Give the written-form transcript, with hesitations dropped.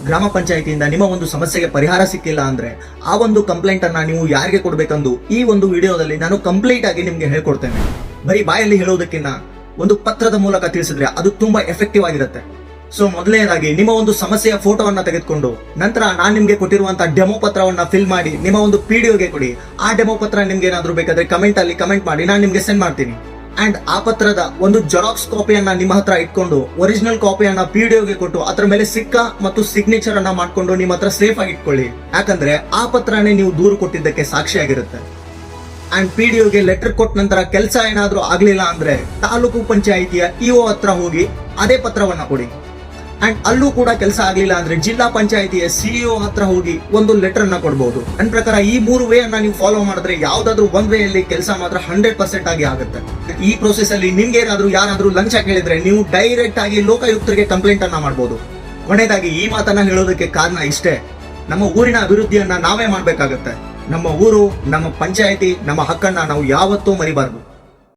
ಗ್ರಾಮ ಪಂಚಾಯಿತಿಯಿಂದ ನಿಮ್ಮ ಒಂದು ಸಮಸ್ಯೆಗೆ ಪರಿಹಾರ ಸಿಕ್ಕಿಲ್ಲ ಅಂದ್ರೆ ಆ ಒಂದು ಕಂಪ್ಲೇಂಟ್ ಅನ್ನ ನೀವು ಯಾರಿಗೆ ಕೊಡಬೇಕೆಂದು ಈ ಒಂದು ವಿಡಿಯೋದಲ್ಲಿ ನಾನು ಕಂಪ್ಲೀಟ್ ಆಗಿ ನಿಮ್ಗೆ ಹೇಳ್ಕೊಡ್ತೇನೆ. ಬರೀ ಬಾಯಲ್ಲಿ ಹೇಳೋದಕ್ಕಿಂತ ಒಂದು ಪತ್ರದ ಮೂಲಕ ತಿಳಿಸಿದ್ರೆ ಅದು ತುಂಬಾ ಎಫೆಕ್ಟಿವ್ ಆಗಿರುತ್ತೆ. ಸೊ ಮೊದಲನೇದಾಗಿ ನಿಮ್ಮ ಒಂದು ಸಮಸ್ಯೆಯ ಫೋಟೋವನ್ನ ತೆಗೆದುಕೊಂಡು ನಂತರ ನಾನು ನಿಮ್ಗೆ ಕೊಟ್ಟಿರುವಂತಹ ಡೆಮೋ ಪತ್ರವನ್ನ ಫಿಲ್ ಮಾಡಿ ನಿಮ್ಮ ಒಂದು PDOಗೆ ಕೊಡಿ. ಆ ಡೆಮೋ ಪತ್ರ ನಿಮ್ಗೆ ಏನಾದ್ರು ಬೇಕಾದ್ರೆ ಕಮೆಂಟ್ ಅಲ್ಲಿ ಕಮೆಂಟ್ ಮಾಡಿ ನಾನು ನಿಮ್ಗೆ ಸೆಂಡ್ ಮಾಡ್ತೀನಿ. ಅಂಡ್ ಆ ಪತ್ರದ ಒಂದು ಜೆರಾಕ್ಸ್ ಕಾಪಿಯನ್ನ ನಿಮ್ಮ ಹತ್ರ ಇಟ್ಕೊಂಡು ಒರಿಜಿನಲ್ ಕಾಪಿಯನ್ನ PDOಗೆ ಕೊಟ್ಟು ಅದರ ಮೇಲೆ ಸಿಕ್ಕ ಮತ್ತು ಸಿಗ್ನೇಚರ್ ಅನ್ನ ಮಾಡ್ಕೊಂಡು ನಿಮ್ಮ ಹತ್ರ ಸೇಫ್ ಆಗಿ ಇಟ್ಕೊಳ್ಳಿ. ಯಾಕಂದ್ರೆ ಆ ಪತ್ರನೇ ನೀವು ದೂರು ಕೊಟ್ಟಿದ್ದಕ್ಕೆ ಸಾಕ್ಷಿಯಾಗಿರುತ್ತೆ. ಅಂಡ್ PDOಗೆ ಲೆಟರ್ ಕೊಟ್ಟ ನಂತರ ಕೆಲಸ ಏನಾದ್ರೂ ಆಗ್ಲಿಲ್ಲ ಅಂದ್ರೆ ತಾಲೂಕು ಪಂಚಾಯಿತಿಯ EO ಹತ್ರ ಹೋಗಿ ಅದೇ ಪತ್ರವನ್ನ ಕೊಡಿ. ಅಂಡ್ ಅಲ್ಲೂ ಕೂಡ ಕೆಲಸ ಆಗ್ಲಿಲ್ಲ ಅಂದ್ರೆ ಜಿಲ್ಲಾ ಪಂಚಾಯಿತಿಯ CEO ಹತ್ರ ಹೋಗಿ ಒಂದು ಲೆಟರ್ ಅನ್ನ ಕೊಡಬಹುದು. ನನ್ನ ಪ್ರಕಾರ ಈ 3 ವೇ ಅನ್ನ ನೀವು ಫಾಲೋ ಮಾಡಿದ್ರೆ ಯಾವ್ದಾದ್ರು ಒಂದ್ ವೇ ಅಲ್ಲಿ ಕೆಲಸ ಮಾತ್ರ 100% ಆಗಿ ಆಗುತ್ತೆ. ಈ ಪ್ರೋಸೆಸ್ ಅಲ್ಲಿ ನಿಮ್ಗೆ ಯಾರಾದ್ರೂ ಲಂಚ ಕೇಳಿದ್ರೆ ನೀವು ಡೈರೆಕ್ಟ್ ಆಗಿ ಲೋಕಾಯುಕ್ತರಿಗೆ ಕಂಪ್ಲೇಂಟ್ ಅನ್ನ ಮಾಡಬಹುದು. ಕೊನೆಯದಾಗಿ ಈ ಮಾತನ್ನ ಹೇಳೋದಕ್ಕೆ ಕಾರಣ ಇಷ್ಟೇ, ನಮ್ಮ ಊರಿನ ಅಭಿವೃದ್ಧಿಯನ್ನ ನಾವೇ ಮಾಡ್ಬೇಕಾಗತ್ತೆ. ನಮ್ಮ ಊರು, ನಮ್ಮ ಪಂಚಾಯಿತಿ, ನಮ್ಮ ಹಕ್ಕನ್ನ ನಾವು ಯಾವತ್ತೂ ಮರಿಬಾರ್ದು.